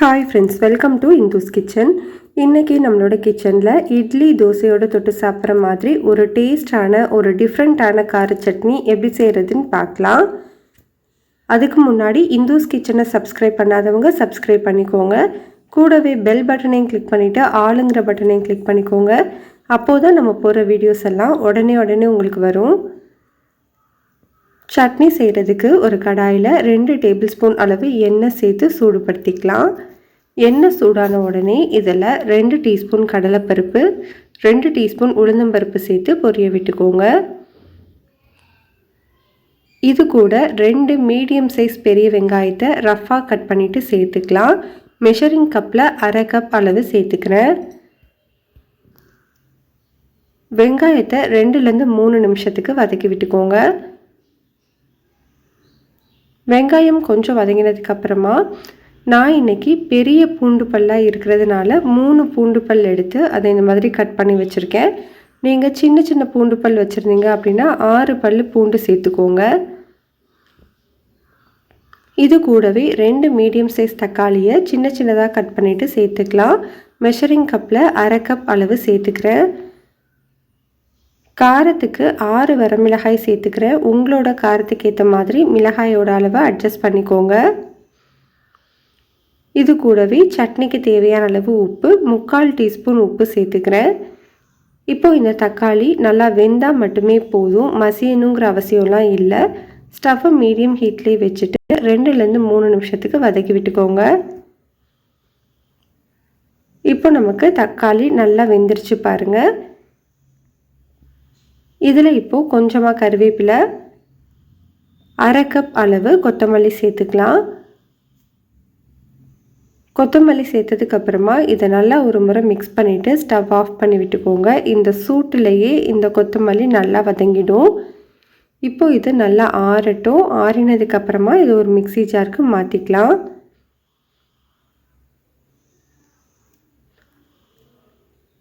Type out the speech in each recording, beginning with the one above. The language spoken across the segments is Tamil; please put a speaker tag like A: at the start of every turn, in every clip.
A: Hi friends, welcome to Indhu's kitchen. இன்றைக்கி நம்மளோட கிச்சனில் இட்லி தோசையோடு தொட்டு சாப்பிட்ற மாதிரி ஒரு டேஸ்டான ஒரு டிஃப்ரெண்ட்டான கார சட்னி எப்படி செய்கிறதுன்னு பார்க்கலாம். அதுக்கு முன்னாடி இந்துஸ் கிச்சனை சப்ஸ்கிரைப் பண்ணாதவங்க சப்ஸ்கிரைப் பண்ணிக்கோங்க. கூடவே பெல் பட்டனையும் கிளிக் பண்ணிவிட்டு ஆளுங்கிற பட்டனையும் கிளிக் பண்ணிக்கோங்க. அப்போது தான் நம்ம போகிற வீடியோஸ் எல்லாம் உடனே உங்களுக்கு வரும். சட்னி செய்கிறதுக்கு ஒரு கடாயில் 2 டேபிள் ஸ்பூன் அளவு எண்ணெய் சேர்த்து சூடுபடுத்திக்கலாம். எண்ணெய் சூடான உடனே இதில் 2 டீஸ்பூன் கடலைப்பருப்பு, 2 டீஸ்பூன் உளுந்தம்பருப்பு சேர்த்து பொரிய விட்டுக்கோங்க. இது கூட 2 மீடியம் சைஸ் பெரிய வெங்காயத்தை ரஃப்பாக கட் பண்ணிவிட்டு சேர்த்துக்கலாம். மெஷரிங் கப்பில் 1/2 கப் அளவு சேர்த்துக்கிறேன். வெங்காயத்தை 2லேருந்து 3 நிமிஷத்துக்கு வதக்கி விட்டுக்கோங்க. வெங்காயம் கொஞ்சம் வதங்கினதுக்கு அப்புறமா நான் இன்றைக்கி பெரிய பூண்டு பல்லாக இருக்கிறதுனால 3 பூண்டு பல் எடுத்து அதை இந்த மாதிரி கட் பண்ணி வச்சுருக்கேன். நீங்கள் சின்ன பூண்டு பல் வச்சுருந்தீங்க அப்படின்னா 6 பல் பூண்டு சேர்த்துக்கோங்க. இது கூடவே 2 மீடியம் சைஸ் தக்காளியை சின்னதாக கட் பண்ணிவிட்டு சேர்த்துக்கலாம். மெஷரிங் கப்பில் 1/2 கப் அளவு சேர்த்துக்கிறேன். காரத்துக்கு 6 வரமிளகாய் சேர்த்துக்கிறேன். உங்களோட காரத்துக்கு ஏற்ற மாதிரி மிளகாயோட அளவை அட்ஜஸ்ட் பண்ணிக்கோங்க. இது கூடவே சட்னிக்கு தேவையான அளவு உப்பு 3/4 டீஸ்பூன் உப்பு சேர்த்துக்கிறேன். இப்போது இந்த தக்காளி நல்லா வெந்தால் மட்டுமே போதும், மசியணுங்கிற அவசியம்லாம் இல்லை. ஸ்டவ்வை மீடியம் ஹீட்லேயே வச்சுட்டு 2லேருந்து 3 நிமிஷத்துக்கு வதக்கி விட்டுக்கோங்க. இப்போ நமக்கு தக்காளி நல்லா வெந்துருச்சு பாருங்கள். இதில் இப்போது கொஞ்சமாக கருவேப்பிலை, 1/2 கப் அளவு கொத்தமல்லி சேர்த்துக்கலாம். கொத்தமல்லி சேர்த்ததுக்கப்புறமா இதை நல்லா ஒரு முறை மிக்ஸ் பண்ணிவிட்டு ஸ்டவ் ஆஃப் பண்ணி விட்டுக்கோங்க. இந்த சூட்டிலேயே இந்த கொத்தமல்லி நல்லா வதங்கிடும். இப்போது இது நல்லா ஆறட்டும். ஆறினதுக்கப்புறமா இது ஒரு மிக்ஸி ஜாருக்கு மாற்றிக்கலாம்.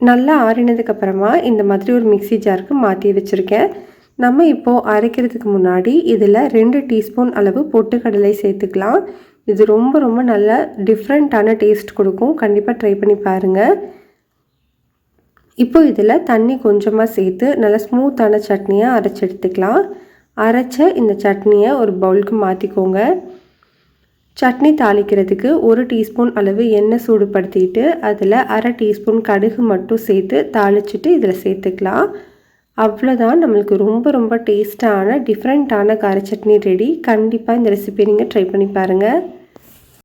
A: நல்லா ஆறினதுக்கப்புறமா இந்த மாதிரி ஒரு மிக்ஸி ஜாருக்கு மாற்றி வச்சுருக்கேன். நம்ம இப்போது அரைக்கிறதுக்கு முன்னாடி இதில் 2 டீஸ்பூன் அளவு பொட்டுக்கடலை சேர்த்துக்கலாம். இது ரொம்ப நல்ல டிஃப்ரெண்ட்டான டேஸ்ட் கொடுக்கும். கண்டிப்பாக ட்ரை பண்ணி பாருங்கள். இப்போ இதில் தண்ணி கொஞ்சமாக சேர்த்து நல்லா ஸ்மூத்தான சட்னியாக அரைச்சி எடுத்துக்கலாம். அரைச்ச இந்த சட்னியை ஒரு பவுலுக்கு மாற்றிக்கோங்க. சட்னி தாளிக்கிறதுக்கு 1 டீஸ்பூன் அளவு எண்ணெய் சூடுபடுத்திட்டு அதில் 1/2 டீஸ்பூன் கடுகு மட்டும் சேர்த்து தாளிச்சிட்டு இதில் சேர்த்துக்கலாம். அவ்வளோதான், நம்மளுக்கு ரொம்ப டேஸ்டான டிஃப்ரெண்ட்டான கார சட்னி ரெடி. கண்டிப்பாக இந்த ரெசிபி நீங்கள் ட்ரை பண்ணி பாருங்கள்.